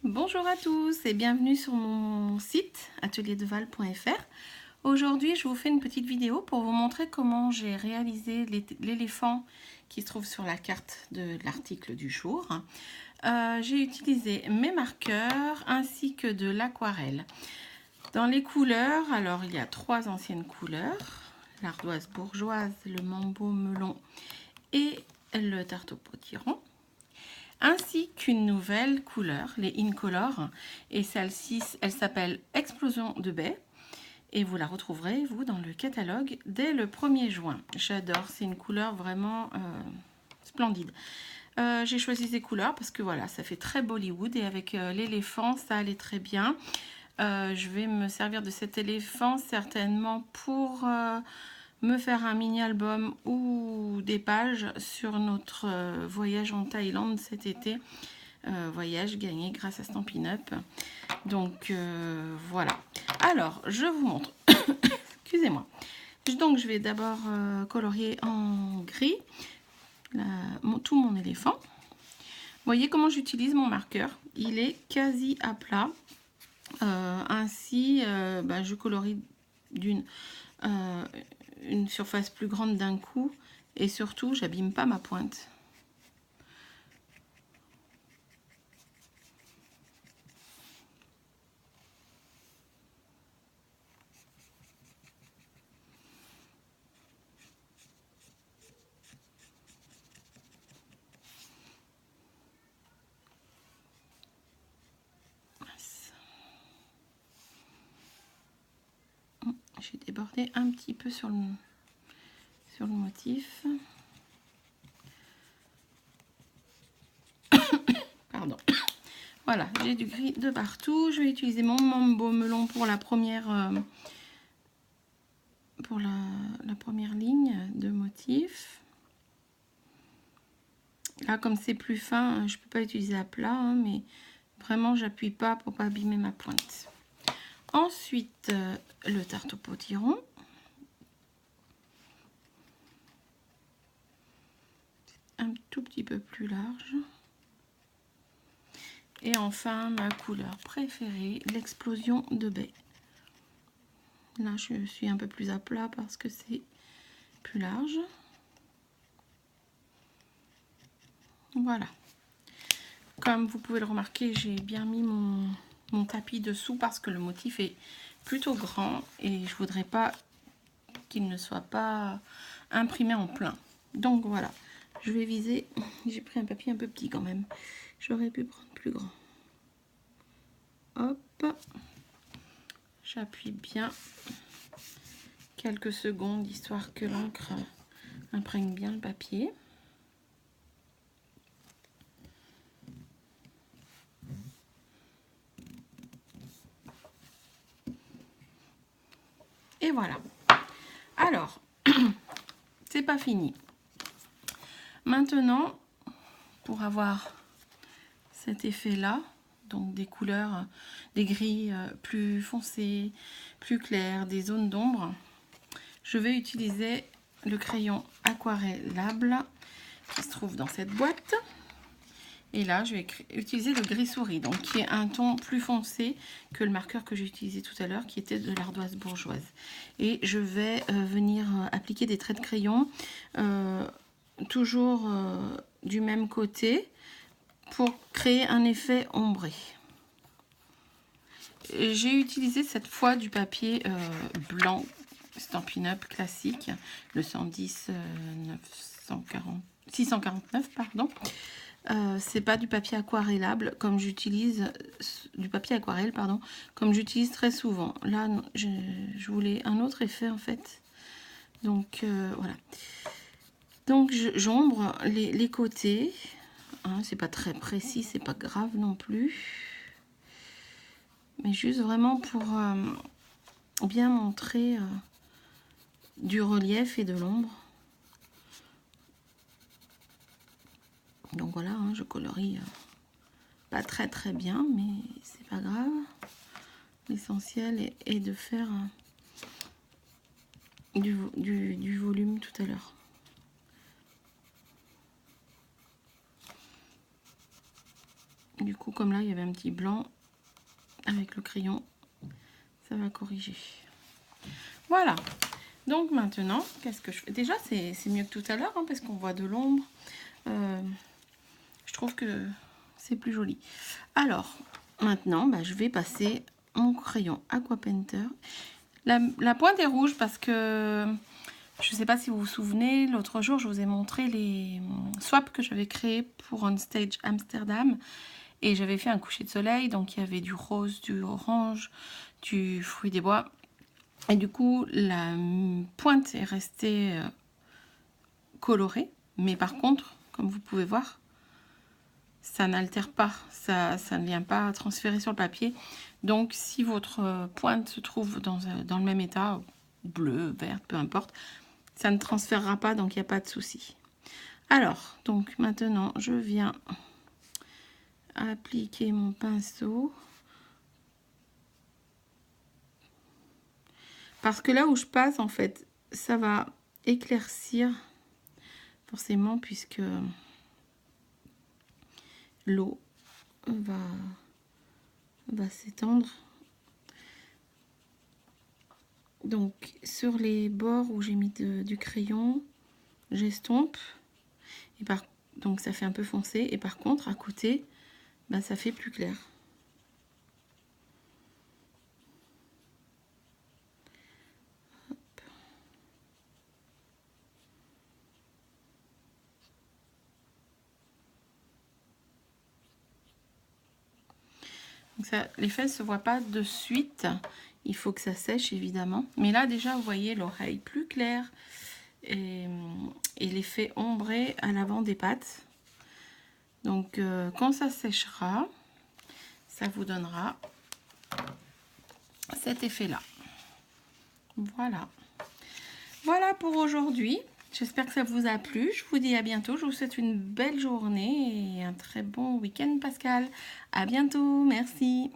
Bonjour à tous et bienvenue sur mon site atelierdeval.fr. Aujourd'hui, je vous fais une petite vidéo pour vous montrer comment j'ai réalisé l'éléphant qui se trouve sur la carte de l'article du jour. J'ai utilisé mes marqueurs ainsi que de l'aquarelle. Dans les couleurs, alors il y a 3 anciennes couleurs, l'ardoise bourgeoise, le mambo melon et le tarte au potiron, ainsi qu'une nouvelle couleur, les Incolor, et celle-ci, elle s'appelle Explosion de baie, et vous la retrouverez, vous, dans le catalogue dès le 1er juin. J'adore, c'est une couleur vraiment splendide. J'ai choisi ces couleurs parce que voilà, ça fait très Bollywood, et avec l'éléphant, ça allait très bien. Je vais me servir de cet éléphant certainement pour me faire un mini-album ou des pages sur notre voyage en Thaïlande cet été. Voyage gagné grâce à Stampin' Up. Donc voilà. Alors, je vous montre. Excusez-moi. Donc, je vais d'abord colorier en gris tout mon éléphant. Vous voyez comment j'utilise mon marqueur. Il est quasi à plat. Ainsi, je colorie une surface plus grande d'un coup, et surtout j'abîme pas ma pointe. J'ai débordé un petit peu sur le motif. Pardon. Voilà, j'ai du gris de partout. Je vais utiliser mon mambo melon pour la première première ligne de motif. Là, comme c'est plus fin, je peux pas utiliser à plat, hein, mais vraiment j'appuie pas pour pas abîmer ma pointe. Ensuite, le tarte au potiron. Un tout petit peu plus large. Et enfin, ma couleur préférée, l'explosion de baie. Là, je suis un peu plus à plat parce que c'est plus large. Voilà. Comme vous pouvez le remarquer, j'ai bien mis mon tapis dessous parce que le motif est plutôt grand et je voudrais pas qu'il ne soit pas imprimé en plein. Donc voilà, je vais viser. J'ai pris un papier un peu petit quand même. J'aurais pu prendre plus grand. Hop, j'appuie bien quelques secondes histoire que l'encre imprègne bien le papier. Et voilà. Alors, c'est pas fini. Maintenant, pour avoir cet effet-là, donc des couleurs, des gris plus foncés, plus clairs, des zones d'ombre, je vais utiliser le crayon aquarellable qui se trouve dans cette boîte. Et là, je vais utiliser le gris souris, donc qui est un ton plus foncé que le marqueur que j'ai utilisé tout à l'heure, qui était de l'ardoise bourgeoise. Et je vais venir appliquer des traits de crayon, toujours du même côté, pour créer un effet ombré. J'ai utilisé cette fois du papier blanc Stampin' Up classique, le 110 649, pardon. C'est pas du papier aquarellable comme j'utilise du papier aquarelle, pardon, comme j'utilise très souvent. Là, je voulais un autre effet en fait. Donc voilà. Donc j'ombre les côtés. Hein, c'est pas très précis, c'est pas grave non plus. Mais juste vraiment pour bien montrer du relief et de l'ombre. Donc voilà, hein, je colorie pas très bien, mais c'est pas grave. L'essentiel est de faire du volume tout à l'heure. Du coup, comme là, il y avait un petit blanc avec le crayon, ça va corriger. Voilà. Donc maintenant, qu'est-ce que je fais? Déjà, c'est mieux que tout à l'heure, hein, parce qu'on voit de l'ombre. Je trouve que c'est plus joli. Alors, maintenant, je vais passer mon crayon Aqua Painter. La pointe est rouge parce que, je ne sais pas si vous vous souvenez, l'autre jour, je vous ai montré les swaps que j'avais créés pour On Stage Amsterdam. Et j'avais fait un coucher de soleil, donc il y avait du rose, du orange, du fruit des bois. Et du coup, la pointe est restée colorée. Mais par contre, comme vous pouvez voir, ça n'altère pas, ça ne vient pas transférer sur le papier. Donc si votre pointe se trouve dans le même état, bleu, vert, peu importe, ça ne transférera pas, donc il n'y a pas de souci. Alors, donc maintenant, je viens appliquer mon pinceau. Parce que là où je passe, en fait, ça va éclaircir, forcément, puisque l'eau va s'étendre. Donc, sur les bords où j'ai mis du crayon, j'estompe. Donc, ça fait un peu foncé. Et par contre, à côté, ça fait plus clair. Hop. Donc ça, l'effet ne se voit pas de suite. Il faut que ça sèche, évidemment. Mais là, déjà, vous voyez l'oreille plus claire. Et l'effet ombré à l'avant des pattes. Donc quand ça séchera, ça vous donnera cet effet là. Voilà. Voilà pour aujourd'hui. J'espère que ça vous a plu. Je vous dis à bientôt. Je vous souhaite une belle journée et un très bon week-end Pascal. À bientôt. Merci.